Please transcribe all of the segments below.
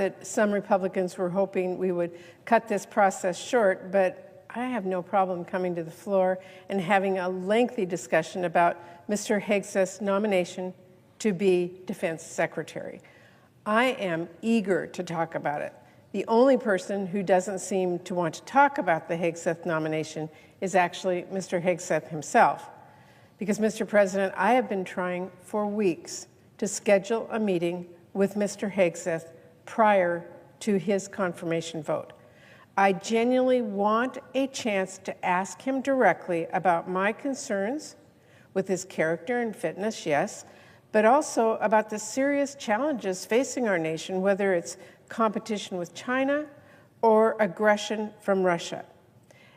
that some Republicans were hoping we would cut this process short, but I have no problem coming to the floor and having a lengthy discussion about Mr. Hegseth's nomination to be Defense Secretary. I am eager to talk about it. The only person who doesn't seem to want to talk about the Hegseth nomination is actually Mr. Hegseth himself. Because, Mr. President, I have been trying for weeks to schedule a meeting with Mr. Hegseth prior to his confirmation vote. I genuinely want a chance to ask him directly about my concerns with his character and fitness, yes, but also about the serious challenges facing our nation, whether it's competition with China or aggression from Russia.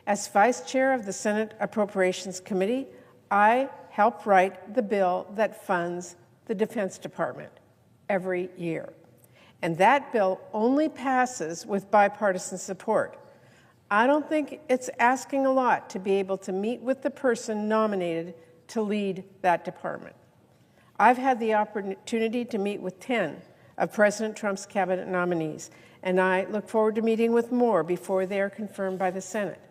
As Vice Chair of the Senate Appropriations Committee, I help write the bill that funds the Defense Department every year. And that bill only passes with bipartisan support. I don't think it's asking a lot to be able to meet with the person nominated to lead that department. I've had the opportunity to meet with 10 of President Trump's cabinet nominees, and I look forward to meeting with more before they are confirmed by the Senate.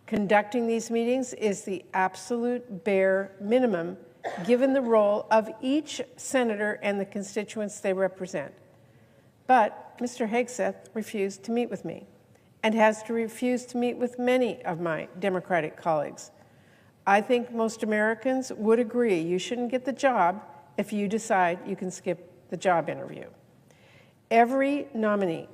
Conducting these meetings is the absolute bare minimum given the role of each senator and the constituents they represent. But Mr. Hegseth refused to meet with me and has to refuse to meet with many of my Democratic colleagues. I think most Americans would agree you shouldn't get the job if you decide you can skip the job interview. Every nominee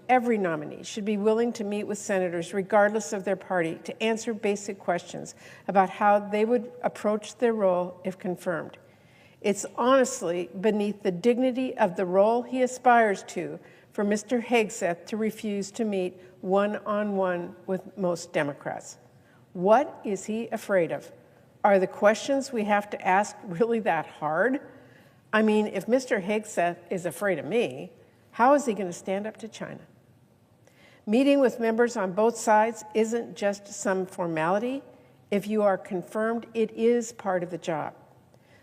should be willing to meet with senators, regardless of their party, to answer basic questions about how they would approach their role if confirmed. It's honestly beneath the dignity of the role he aspires to for Mr. Hegseth to refuse to meet one-on-one with most Democrats. What is he afraid of? Are the questions we have to ask really that hard? I mean, if Mr. Hegseth is afraid of me, how is he going to stand up to China? Meeting with members on both sides isn't just some formality. If you are confirmed, it is part of the job.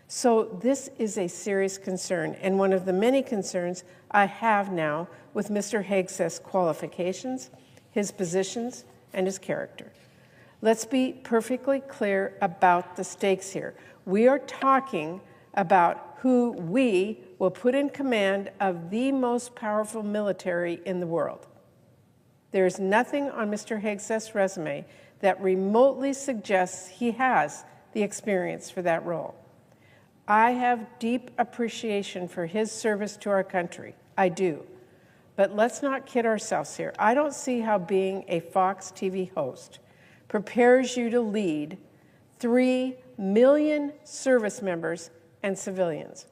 So this is a serious concern, and one of the many concerns I have now with Mr. Hegseth's qualifications, his positions, and his character. Let's be perfectly clear about the stakes here. We are talking about who we will put in command of the most powerful military in the world. There is nothing on Mr. Hegseth's resume that remotely suggests he has the experience for that role. I have deep appreciation for his service to our country. I do. But let's not kid ourselves here. I don't see how being a Fox TV host prepares you to lead 3 million service members and civilians.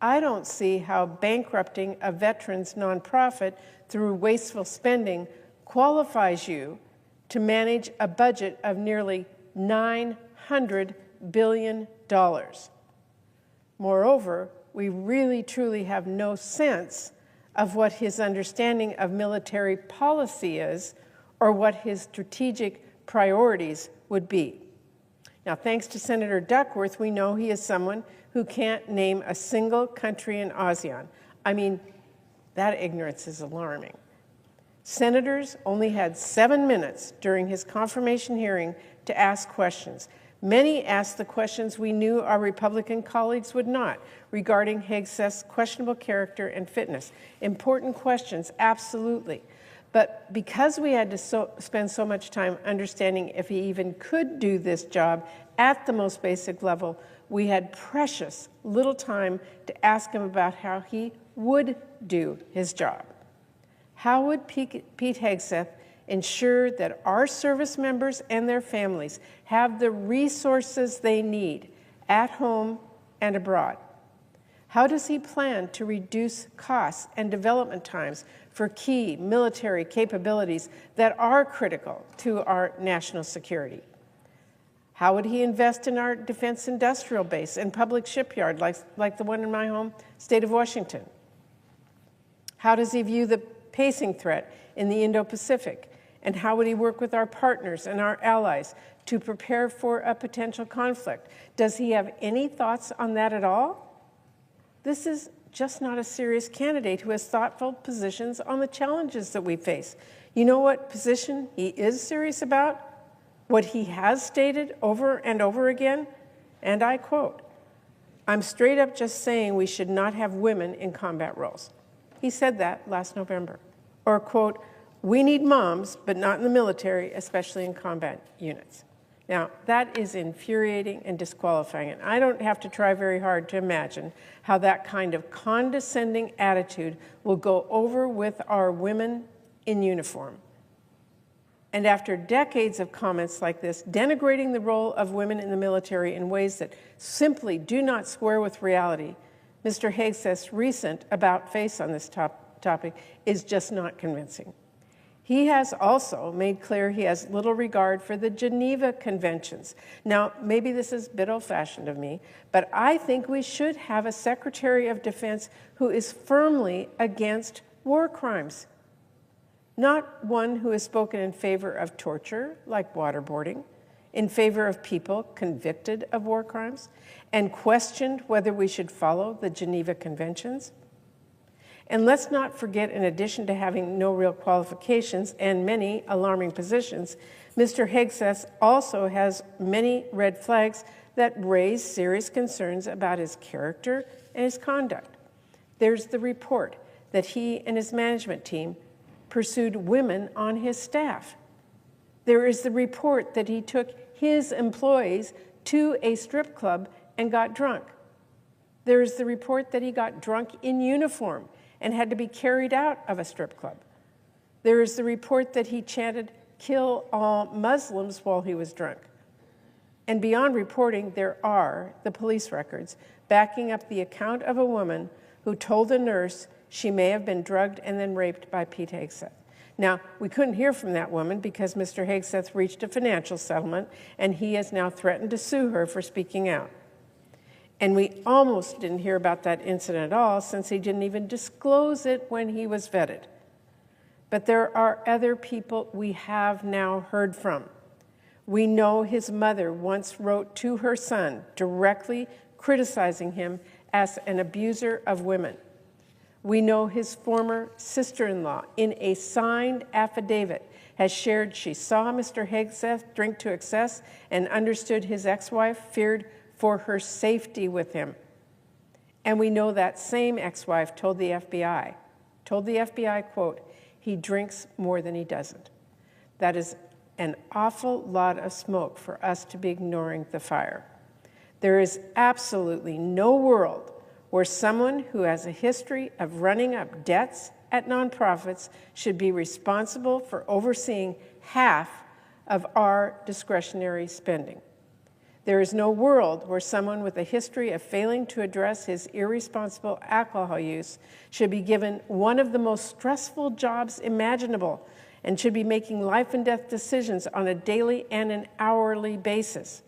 I don't see how bankrupting a veterans nonprofit through wasteful spending qualifies you to manage a budget of nearly $900 billion. Moreover, we really truly have no sense of what his understanding of military policy is or what his strategic priorities would be. Now, thanks to Senator Duckworth, we know he is someone who can't name a single country in ASEAN. I mean, that ignorance is alarming. Senators only had 7 minutes during his confirmation hearing to ask questions. Many asked the questions we knew our Republican colleagues would not, regarding Hegseth's questionable character and fitness. Important questions, absolutely. But because we had to spend so much time understanding if he even could do this job at the most basic level, we had precious little time to ask him about how he would do his job. How would Pete Hegseth ensure that our service members and their families have the resources they need at home and abroad? How does he plan to reduce costs and development times for key military capabilities that are critical to our national security? How would he invest in our defense industrial base and public shipyard like the one in my home state of Washington? How does he view the pacing threat in the Indo-Pacific? And how would he work with our partners and our allies to prepare for a potential conflict? Does he have any thoughts on that at all? This is just not a serious candidate who has thoughtful positions on the challenges that we face. You know what position he is serious about? What he has stated over and over again? And I quote, "I'm straight up just saying we should not have women in combat roles." He said that last November. Or, quote, "We need moms, but not in the military, especially in combat units." Now, that is infuriating and disqualifying, and I don't have to try very hard to imagine how that kind of condescending attitude will go over with our women in uniform. And after decades of comments like this, denigrating the role of women in the military in ways that simply do not square with reality, Mr. Hegseth's recent about-face on this topic is just not convincing. He has also made clear he has little regard for the Geneva Conventions. Now, maybe this is a bit old-fashioned of me, but I think we should have a Secretary of Defense who is firmly against war crimes, not one who has spoken in favor of torture, like waterboarding, in favor of people convicted of war crimes, and questioned whether we should follow the Geneva Conventions. And let's not forget, in addition to having no real qualifications and many alarming positions, Mr. Hegseth also has many red flags that raise serious concerns about his character and his conduct. There's the report that he and his management team pursued women on his staff. There is the report that he took his employees to a strip club and got drunk. There is the report that he got drunk in uniform and had to be carried out of a strip club. There is the report that he chanted, "Kill all Muslims," while he was drunk. And beyond reporting, there are the police records backing up the account of a woman who told a nurse she may have been drugged and then raped by Pete Hegseth. Now, we couldn't hear from that woman because Mr. Hegseth reached a financial settlement, and he has now threatened to sue her for speaking out. And we almost didn't hear about that incident at all, since he didn't even disclose it when he was vetted. But there are other people we have now heard from. We know his mother once wrote to her son directly criticizing him as an abuser of women. We know his former sister-in-law, in a signed affidavit, has shared she saw Mr. Hegseth drink to excess and understood his ex-wife feared for her safety with him. And we know that same ex-wife told the FBI, quote, "He drinks more than he doesn't." That is an awful lot of smoke for us to be ignoring the fire. There is absolutely no world where someone who has a history of running up debts at nonprofits should be responsible for overseeing half of our discretionary spending. There is no world where someone with a history of failing to address his irresponsible alcohol use should be given one of the most stressful jobs imaginable and should be making life and death decisions on a daily and an hourly basis.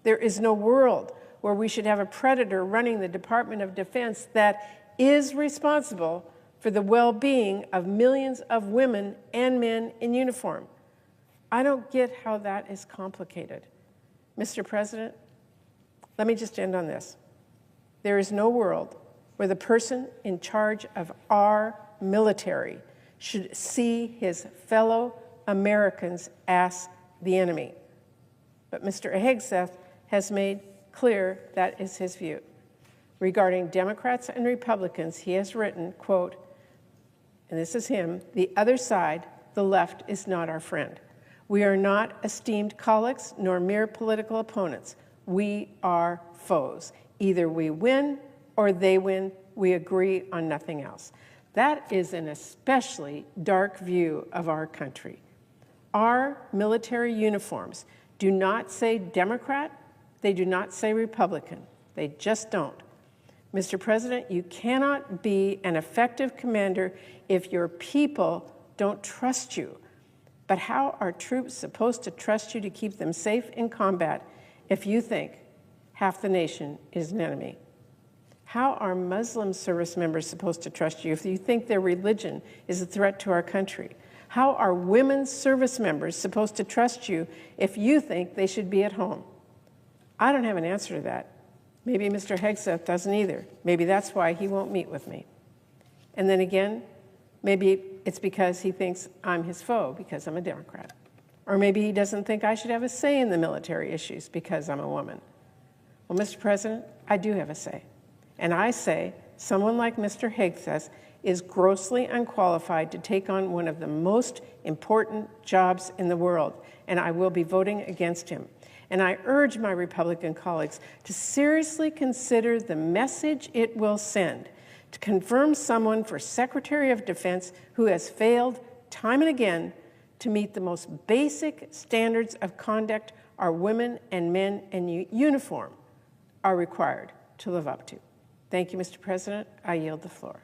There is no world where we should have a predator running the Department of Defense that is responsible for the well-being of millions of women and men in uniform. I don't get how that is complicated. Mr. President, let me just end on this. There is no world where the person in charge of our military should see his fellow Americans as the enemy. But Mr. Hegseth has made clear that is his view. Regarding Democrats and Republicans, he has written, quote, and this is him, "The other side, the left, is not our friend. We are not esteemed colleagues nor mere political opponents. We are foes. Either we win or they win. We agree on nothing else." That is an especially dark view of our country. Our military uniforms do not say Democrat, they do not say Republican. They just don't. Mr. President, you cannot be an effective commander if your people don't trust you. But how are troops supposed to trust you to keep them safe in combat if you think half the nation is an enemy? How are Muslim service members supposed to trust you if you think their religion is a threat to our country? How are women's service members supposed to trust you if you think they should be at home? I don't have an answer to that. Maybe Mr. Hegseth doesn't either. Maybe that's why he won't meet with me. And then again, maybe it's because he thinks I'm his foe because I'm a Democrat. Or maybe he doesn't think I should have a say in the military issues because I'm a woman. Well, Mr. President, I do have a say. And I say someone like Mr. Hegseth is grossly unqualified to take on one of the most important jobs in the world, and I will be voting against him. And I urge my Republican colleagues to seriously consider the message it will send to confirm someone for Secretary of Defense who has failed time and again to meet the most basic standards of conduct our women and men in uniform are required to live up to. Thank you, Mr. President. I yield the floor.